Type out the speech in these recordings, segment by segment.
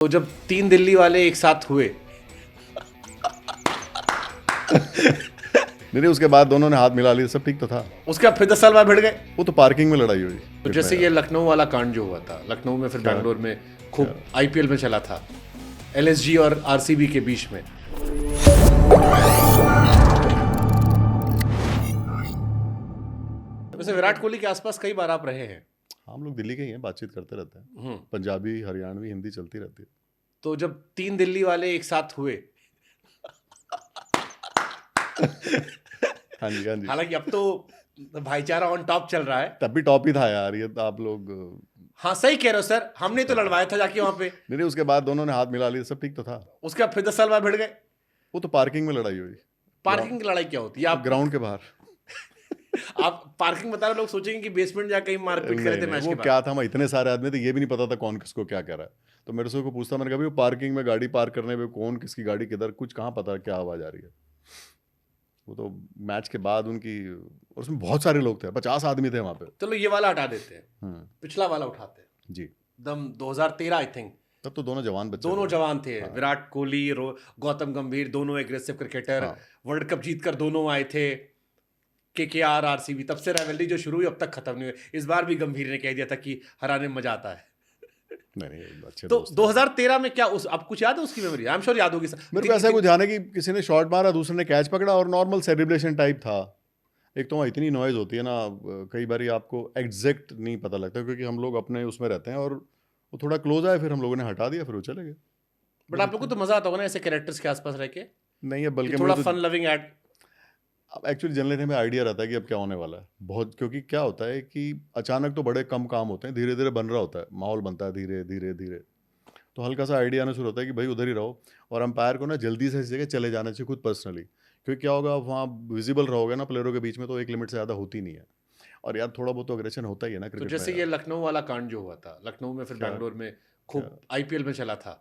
तो जब तीन दिल्ली वाले एक साथ हुए नहीं उसके बाद दोनों ने हाथ मिला लिए, सब ठीक तो था। उसके बाद फिर 10 साल बाद भिड़ गए। वो तो पार्किंग में लड़ाई हुई। तो जैसे ये लखनऊ वाला कांड जो हुआ था, लखनऊ में फिर बैंगलोर में खूब आईपीएल में चला था, एलएसजी और आरसीबी के बीच में। वैसे विराट कोहली के आसपास कई बार आप रहे हैं। हम लोग दिल्ली के ही हैं, बातचीत करते रहते हैं। पंजाबी, हरियाणवी, हिंदी चलती रहती है। तो जब तीन दिल्ली वाले एक साथ हुए हाँ जी, हाँ जी। हालांकि अब तो भाईचारा ऑन टॉप चल रहा है। तब भी टॉप ही था यार, ये तो आप लोग। हाँ सही कह रहे हो सर, हमने तो लड़वाया था जाके वहां पे। नहीं उसके बाद दोनों ने हाथ मिला लिए, सब ठीक तो था। उसके बाद फिर 10 साल बाद भिड़ गए। वो तो पार्किंग में लड़ाई हुई। पार्किंग की लड़ाई क्या होती है? आप ग्राउंड के बाहर। आप पार्किंग बता रहे, लोग सोचेंगे कि बेसमेंट जाके कहीं मारपीट कर रहे थे मैच वो के बाद। क्या था, हम इतने सारे आदमी थे, ये भी नहीं पता था कौन किसको क्या कह रहा है। तो मेरे से को पूछता, मैंने कहा भाई वो पार्किंग में गाड़ी पार्क करने पे कौन किसकी गाड़ी किधर, कुछ कहाँ पता क्या आवाज आ रही है। वो तो मैच के बाद उनकी, और उसमें बहुत सारे लोग थे, 50 आदमी थे वहां पे। चलो ये वाला हटा देते हैं, पिछला वाला उठाते हैं। जी। दम 2013 आई थिंक। तब तो दोनों जवान बच्चे दोनों थे। जवान थे। विराट कोहली, गौतम गंभीर, दोनों एग्रेसिव क्रिकेटर। वर्ल्ड कप जीतकर दोनों आए थे। केकेआर, आरसीबी, तब से राइवलरी जो शुरू हुई अब तक खत्म नहीं हुई। इस बार भी गंभीर ने कह दिया था कि हराने में मजा आता है। नहीं अच्छे तो दोस्त 2013 में क्या आप कुछ याद है उसकी मेमोरी? आई एम श्योर याद होगी। मेरे को ऐसा कुछ ध्यान है कि किसी ने शॉट मारा, दूसरे ने कैच पकड़ा और नॉर्मल सेलिब्रेशन टाइप था। एक तो वहाँ इतनी नॉइज होती है ना, कई बार आपको एग्जैक्ट नहीं पता लगता, क्योंकि हम लोग अपने उसमें रहते हैं और वो थोड़ा क्लोज आए, फिर हम लोगों ने हटा दिया, फिर वो चले गए। बट आप लोग को तो मजा आता होगा ना ऐसे कैरेक्टर्स के आसपास रह के? नहीं है, बल्कि थोड़ा फन लविंग एड। अब एक्चुअली जन लेने में आइडिया रहता है कि अब क्या होने वाला है बहुत, क्योंकि क्या होता है कि अचानक तो बड़े कम काम होते हैं, धीरे धीरे बन रहा होता है, माहौल बनता है धीरे धीरे धीरे। तो हल्का सा आइडिया आना शुरू होता है कि भाई उधर ही रहो, और अंपायर को ना जल्दी से इस जगह चले जाना चाहिए खुद पर्सनली, क्योंकि क्या होगा, आप वहाँ विजिबल रहोगे ना प्लेयरों के बीच में, तो एक लिमिट से ज़्यादा होती नहीं है। और यार थोड़ा बहुत तो अग्रेशन होता ही है ना तो क्रिकेट जैसे में ये यार। लखनऊ वाला कांड जो हुआ था, लखनऊ में फिर क्या बैंगलोर में खूब क्या आईपीएल में चला था,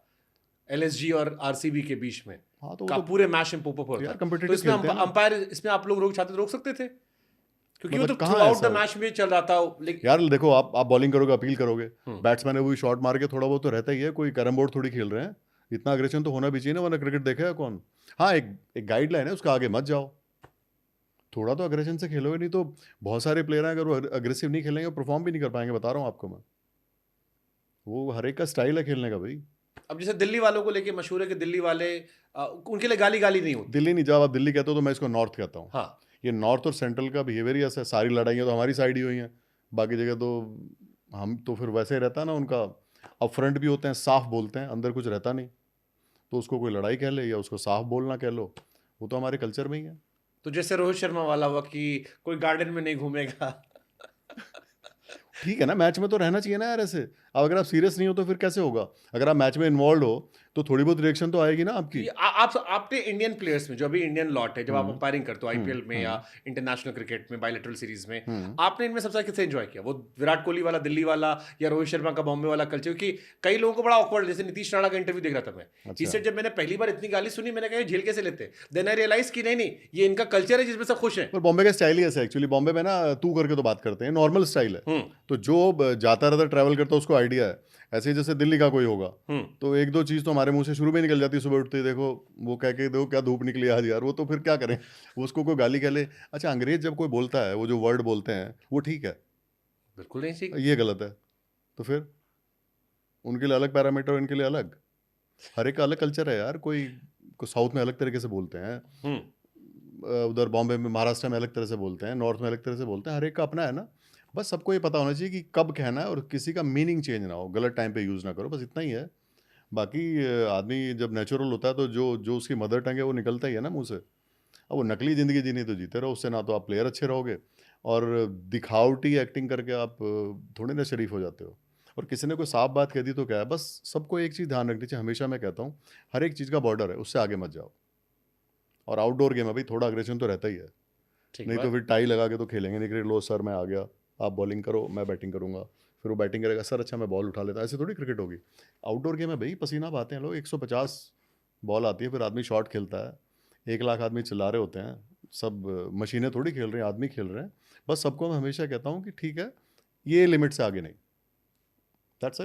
एलएसजी और आरसीबी के बीच में हाँ तो का वो तो पूरे मैच में पोप हो यार था। तो competitive इसमें खेलते हैं ना। अंपायर, इसमें आप लोग रोक चाहते तो रोक सकते थे, क्योंकि वो मतलब तो कहाँ थ्रू आउट ऐसा द मैच में चल रहा था। लेकिन यार देखो, आप बॉलिंग करोगे, अपील करोगे, बैट्समैन है वो शॉट मार के, थोड़ा बहुत तो रहता ही है, कोई कैरम बोर्ड थोड़ी खेल रहे हैं। इतना अग्रेशन तो होना भी चाहिए ना, वरना क्रिकेट देखेगा कौन। हाँ एक गाइडलाइन है, उसका आगे मत जाओ, थोड़ा तो अग्रेशन से खेलोगे, नहीं तो बहुत सारे प्लेयर हैं, अगर वो अग्रेसिव नहीं खेलेंगे परफॉर्म भी नहीं कर पाएंगे, बता रहा हूँ आपको मैं। वो हर एक का स्टाइल है खेलने का भाई। अब जैसे दिल्ली वालों को लेके मशहूर है कि दिल्ली वाले उनके लिए गाली गाली नहीं होती। दिल्ली नहीं, जब आप दिल्ली कहते हो तो मैं इसको नॉर्थ कहता हूँ। हाँ, ये नॉर्थ और सेंट्रल का बिहेवियर ही ऐसा है, सारी लड़ाइयाँ तो हमारी साइड ही हुई हैं, बाकी जगह तो हम तो फिर वैसे ही रहता है ना उनका। अप फ्रंट भी होते हैं, साफ बोलते हैं, अंदर कुछ रहता नहीं, तो उसको कोई लड़ाई कह ले या उसको साफ बोलना कह लो, वो तो हमारे कल्चर में ही है। तो जैसे रोहित शर्मा वाला हुआ कि कोई गार्डन में नहीं घूमेगा। ठीक है ना, मैच में तो रहना चाहिए ना यार ऐसे। अब अगर आप सीरियस नहीं हो तो फिर कैसे होगा? अगर आप मैच में इन्वॉल्व हो तो थोड़ी बहुत रिएक्शन तो आएगी ना आपकी। आप आपने इंडियन प्लेयर्स में, जो अभी इंडियन लॉट है, जब आप अंपायरिंग करते हो आईपीएल में या इंटरनेशनल क्रिकेट में, बायलैटरल सीरीज में, आपने इनमें सबसे किसे एंजॉय किया? वो विराट कोहली वाला दिल्ली वाला या रोहित शर्मा का बॉम्बे वाला कल्चर? क्योंकि कई लोगों को बड़ा ऑकवर्ड, जैसे नीतीश राणा का इंटरव्यू देख रहा था मैं, इसे जब मैंने पहली बार इतनी गाली सुनी, मैंने कहा झेल कैसे लेते, देन आई रियलाइज कि नहीं नहीं, ये इनका कल्चर है जिसमें सब खुश हैं। पर बॉम्बे का स्टाइल ही ऐसा है एक्चुअली, बॉम्बे में ना तू करके तो बात करते हैं, नॉर्मल स्टाइल है। तो जो जाता रहता ट्रैवल करता है उसको आइडिया है। ऐसे ही जैसे दिल्ली का कोई होगा तो एक दो चीज़ तो हमारे मुंह से शुरू में निकल जाती है, सुबह उठते ही देखो वो कह के, देखो क्या धूप निकली आज यार, वो तो फिर क्या करें, वो उसको कोई गाली कह ले। अच्छा, अंग्रेज जब कोई बोलता है, वो जो वर्ड बोलते हैं वो ठीक है, बिल्कुल नहीं ठीक। ये गलत है, तो फिर उनके लिए अलग पैरामीटर, इनके लिए अलग, हर एक का अलग कल्चर है यार। कोई साउथ में अलग तरीके से बोलते हैं, उधर बॉम्बे में, महाराष्ट्र में अलग तरह से बोलते हैं, नॉर्थ में अलग तरह से बोलते हैं, हर एक का अपना है ना। बस सबको ये पता होना चाहिए कि कब कहना है, और किसी का मीनिंग चेंज ना हो, गलत टाइम पे यूज़ ना करो, बस इतना ही है। बाकी आदमी जब नेचुरल होता है तो जो जो उसकी मदर टंग है वो निकलता ही है ना मुंह से। अब वो नकली ज़िंदगी जीनी तो जीते रहो, उससे ना तो आप प्लेयर अच्छे रहोगे, और दिखावटी एक्टिंग करके आप थोड़ी ना शरीफ हो जाते हो। और किसी ने कोई साफ बात कह दी तो क्या है, बस सबको एक चीज़ ध्यान रखनी चाहिए, हमेशा मैं कहता हूँ, हर एक चीज़ का बॉर्डर है, उससे आगे मत जाओ। और आउटडोर गेम है भाई, थोड़ा अग्रेशन तो रहता ही है, नहीं तो फिर टाई लगा के तो खेलेंगे नहीं क्रिकेट। लो सर मैं आ गया, आप बॉलिंग करो, मैं बैटिंग करूंगा, फिर वो बैटिंग करेगा, सर अच्छा मैं बॉल उठा लेता, ऐसे थोड़ी क्रिकेट होगी। आउटडोर गेम है भाई, पसीना बहाते हैं लोग, 150 बॉल आती है, फिर आदमी शॉट खेलता है, 1 लाख आदमी चिल्ला रहे होते हैं, सब मशीनें थोड़ी खेल रही हैं, आदमी खेल रहे हैं। बस सबको मैं हमेशा कहता हूँ कि ठीक है, ये लिमिट से आगे नहीं, दैट्स